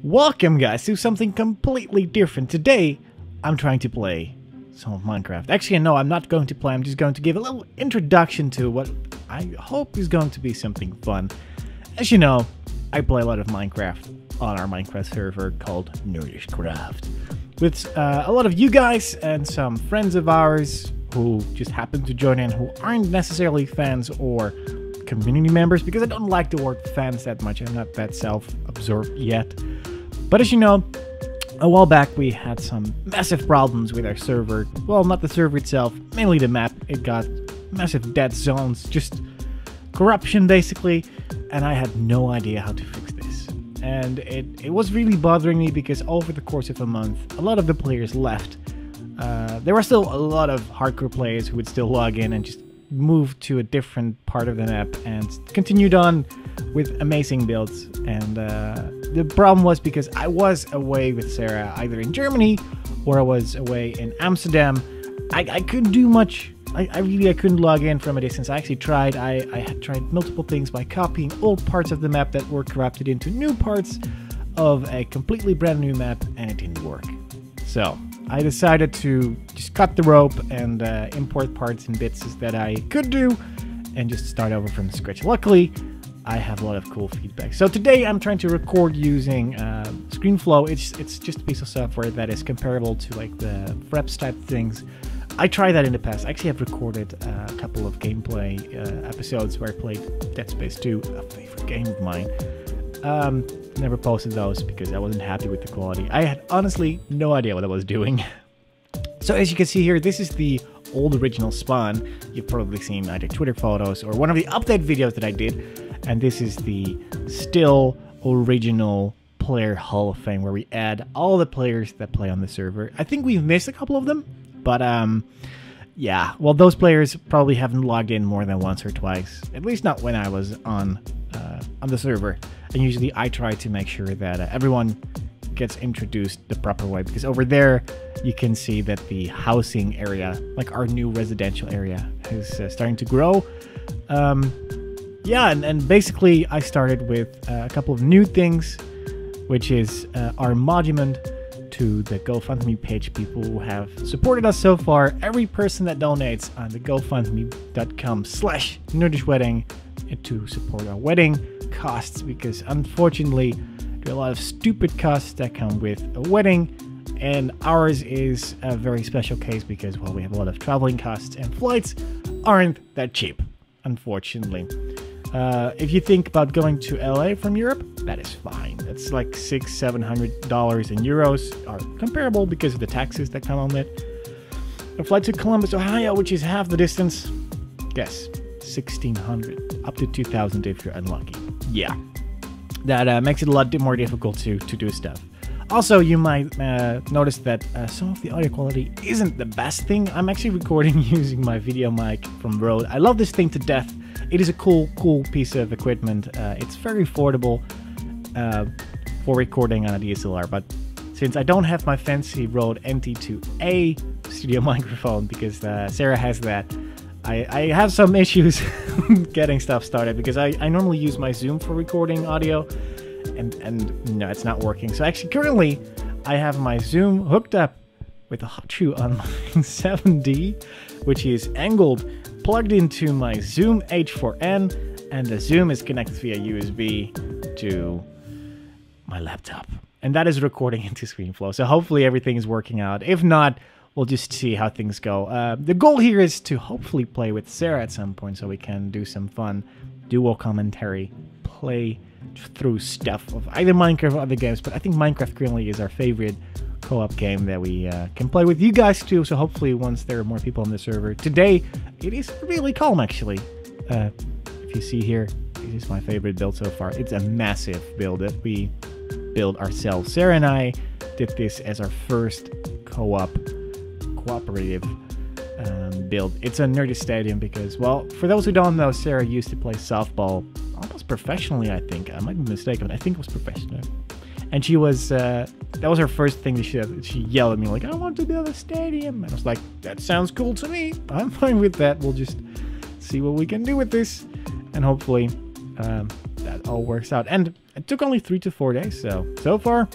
Welcome guys to something completely different. Today I'm trying to play some of Minecraft. Actually no, I'm not going to play, I'm just going to give a little introduction to what I hope is going to be something fun. As you know, I play a lot of Minecraft on our Minecraft server called NerdishByNature with a lot of you guys and some friends of ours who just happen to join in who aren't necessarily fans or community members, because I don't like the word fans that much. I'm not that self-absorbed yet. But as you know, a while back we had some massive problems with our server. Well, not the server itself, mainly the map. It got massive dead zones, just corruption basically, and I had no idea how to fix this. And it was really bothering me because over the course of a month, a lot of the players left. There were still a lot of hardcore players who would still log in and just move to a different part of the map and continued on with amazing builds. And the problem was because I was away with Sara, either in Germany or I was away in Amsterdam. I couldn't do much. I couldn't log in from a distance. I actually tried. I had tried multiple things by copying old parts of the map that were corrupted into new parts of a completely brand new map, and it didn't work. So I decided to just cut the rope and import parts and bits that I could do and just start over from scratch. Luckily, I have a lot of cool feedback. So today I'm trying to record using ScreenFlow. It's just a piece of software that is comparable to like the Fraps type things. I tried that in the past. I actually have recorded a couple of gameplay episodes where I played Dead Space 2, a favorite game of mine. Never posted those because I wasn't happy with the quality. I had honestly no idea what I was doing. So as you can see here, this is the old original spawn. You've probably seen either Twitter photos or one of the update videos that I did. And this is the still original player Hall of Fame where we add all the players that play on the server. I think we've missed a couple of them, but yeah, well, those players probably haven't logged in more than once or twice, at least not when I was on the server. And usually I try to make sure that everyone gets introduced the proper way, because over there you can see that the housing area, like our new residential area, is starting to grow. Yeah, and basically I started with a couple of new things, which is our monument to the GoFundMe page. People who have supported us so far, every person that donates on the GoFundMe.com/NerdishWedding to support our wedding costs, because unfortunately there are a lot of stupid costs that come with a wedding, and ours is a very special case because, well, we have a lot of traveling costs and flights aren't that cheap, unfortunately. If you think about going to LA from Europe, that is fine. That's like $600-700 in euros, are comparable because of the taxes that come on it. A flight to Columbus, Ohio, which is half the distance, guess $1,600, up to $2,000 if you're unlucky. Yeah, that makes it a lot more difficult to do stuff. Also, you might notice that some of the audio quality isn't the best thing. I'm actually recording using my video mic from Rode. I love this thing to death. It is a cool piece of equipment. It's very affordable for recording on a DSLR, but since I don't have my fancy Rode NT2A studio microphone, because Sara has that, I have some issues getting stuff started, because I normally use my Zoom for recording audio, and no, it's not working. So actually currently I have my Zoom hooked up with a hot shoe on my 7D, which is angled, plugged into my Zoom H4n, and the Zoom is connected via USB to my laptop. And that is recording into ScreenFlow. So hopefully everything is working out. If not, we'll just see how things go. The goal here is to hopefully play with Sara at some point so we can do some fun duo commentary, play through stuff of either Minecraft or other games. But I think Minecraft currently is our favorite co-op game that we can play with you guys too. So hopefully once there are more people on the server. Today, it is really calm actually. If you see here, this is my favorite build so far. It's a massive build that we build ourselves. Sara and I did this as our first cooperative build. It's a Nerdish stadium because, well, for those who don't know, Sara used to play softball almost professionally, I think. I might be mistaken, but I think it was professional. And she was, that was her first thing that she yelled at me, like, I want to build a stadium. And I was like, that sounds cool to me. I'm fine with that. We'll just see what we can do with this. And hopefully, that that all works out. And it took only 3 to 4 days, so far,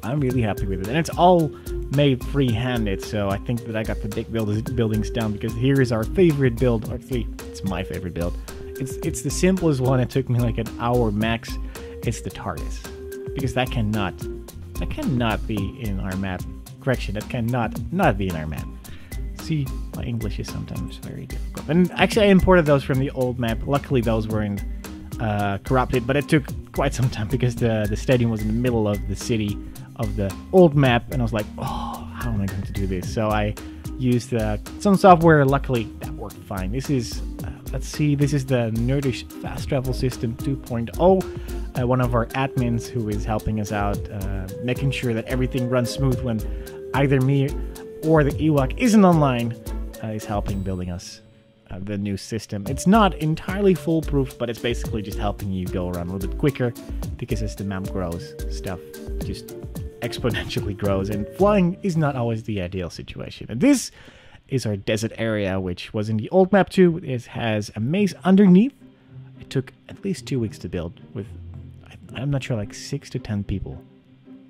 I'm really happy with it. And it's all made free-handed, so I think that I got the big buildings down, because here is our favorite build. Actually, it's my favorite build. It's the simplest one. It took me like an hour max. It's the TARDIS, because that cannot be in our map. Correction, that cannot not be in our map. See, my English is sometimes very difficult. And actually, I imported those from the old map. Luckily, those weren't corrupted, but it took quite some time because the stadium was in the middle of the city of the old map, and I was like, oh, how am I going to do this? So I used some software. Luckily, that worked fine. This is, let's see, this is the Nerdish Fast Travel System 2.0. One of our admins who is helping us out, making sure that everything runs smooth when either me or the Ewok isn't online, is helping building us the new system. It's not entirely foolproof, but it's basically just helping you go around a little bit quicker, because as the map grows, stuff just exponentially grows, and flying is not always the ideal situation. And this is our desert area, which was in the old map too. It has a maze underneath. It took at least 2 weeks to build, with, I'm not sure, like 6 to 10 people.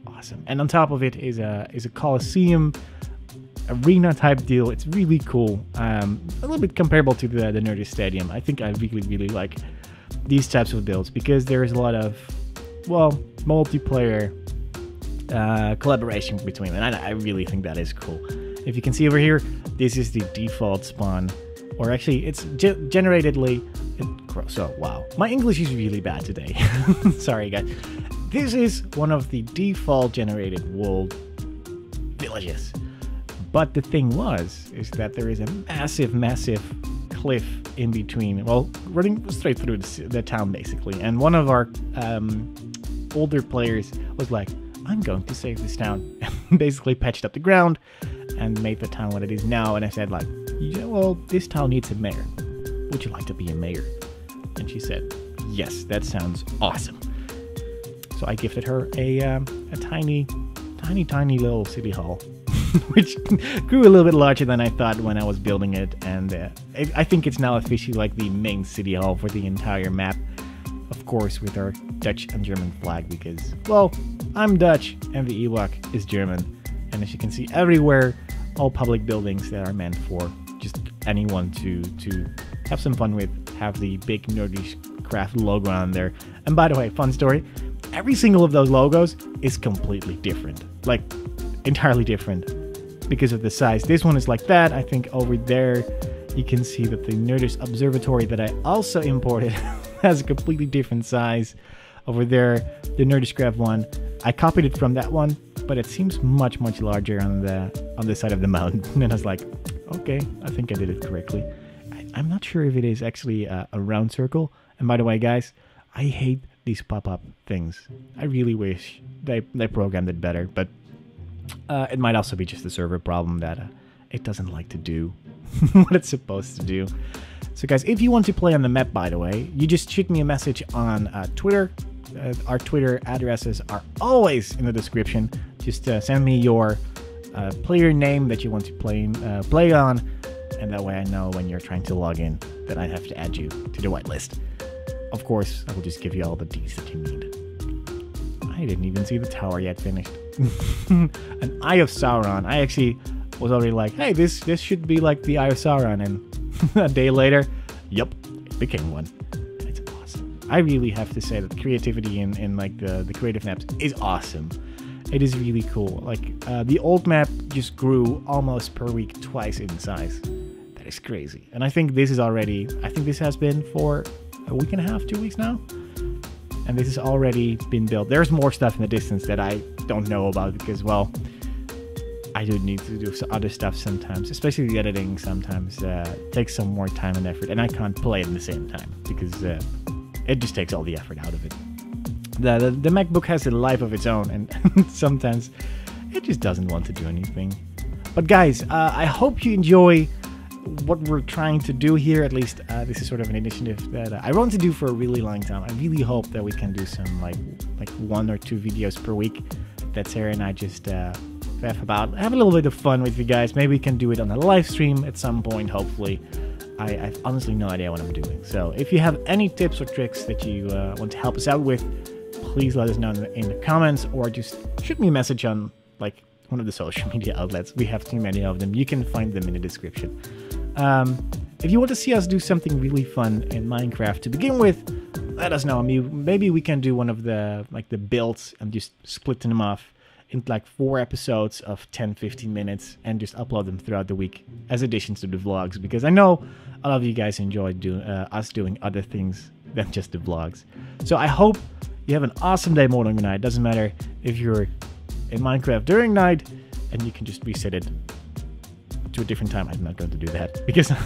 Awesome. And on top of it is a Coliseum arena type deal. It's really cool. A little bit comparable to the Nerdish Stadium. I think I really like these types of builds, because there is a lot of, well, multiplayer collaboration between them, and I really think that is cool. If you can see over here, this is the default spawn, or actually it's generatedly. So wow, my English is really bad today. Sorry guys. This is one of the default generated world villages. But the thing is that there is a massive cliff in between, well, running straight through the town basically. And one of our older players was like, I'm going to save this town, and basically patched up the ground and made the town what it is now. And I said like, yeah, well, this town needs a mayor. Would you like to be a mayor? And she said, yes, that sounds awesome. So I gifted her a tiny little city hall, which grew a little bit larger than I thought when I was building it. And I think it's now officially like the main city hall for the entire map. Of course, with our Dutch and German flag, because, well, I'm Dutch and the Ewok is German. And as you can see everywhere, all public buildings that are meant for just anyone to have some fun with, have the big Nerdish Craft logo on there. And by the way, fun story, every single of those logos is completely different, like entirely different because of the size. This one is like that. I think over there you can see that the Nerdish Observatory that I also imported has a completely different size. Over there, the Nerdish Craft one, I copied it from that one, but it seems much larger on the side of the mountain. And I was like, okay, I think I did it correctly. I'm not sure if it is actually a round circle. And by the way, guys, I hate these pop-up things. I really wish they programmed it better, but it might also be just a server problem that it doesn't like to do what it's supposed to do. So guys, if you want to play on the map, by the way, you just shoot me a message on Twitter. Our Twitter addresses are always in the description. Just send me your player name that you want to play on, and that way I know when you're trying to log in that I have to add you to the whitelist. Of course, I will just give you all the Ds that you need. I didn't even see the tower yet finished. An Eye of Sauron. I actually was already like, hey, this should be like the Eye of Sauron, and a day later, yep, it became one. And it's awesome. I really have to say that the creativity in like the creative maps is awesome. It is really cool. Like the old map just grew almost per week, twice in size. That is crazy. And I think this is already, I think this has been for a week and a half, 2 weeks now. And this has already been built. There's more stuff in the distance that I don't know about because, well, I do need to do other stuff sometimes, especially the editing sometimes takes some more time and effort, and I can't play it at the same time because it just takes all the effort out of it. The MacBook has a life of its own, and sometimes it just doesn't want to do anything. But guys, I hope you enjoy what we're trying to do here. At least this is sort of an initiative that I want to do for a really long time. I really hope that we can do some like 1 or 2 videos per week that Sarah and I just have a little bit of fun with you guys. Maybe we can do it on a live stream at some point, hopefully. I have honestly no idea what I'm doing. So if you have any tips or tricks that you want to help us out with, please let us know in the comments, or just shoot me a message on like one of the social media outlets. We have too many of them. You can find them in the description. If you want to see us do something really fun in Minecraft to begin with, let us know. I mean, maybe we can do one of the builds and just split them off into like 4 episodes of 10-15 minutes and just upload them throughout the week as additions to the vlogs, because I know a lot of you guys enjoy us doing other things than just the vlogs. So I hope you have an awesome day, morning or night. Doesn't matter if you're in Minecraft during night and you can just reset it to a different time. I'm not going to do that because I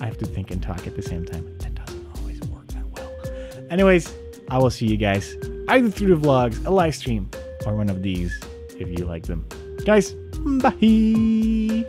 have to think and talk at the same time. That doesn't always work that well. Anyways, I will see you guys either through the vlogs, a live stream, or one of these if you like them. Guys, bye!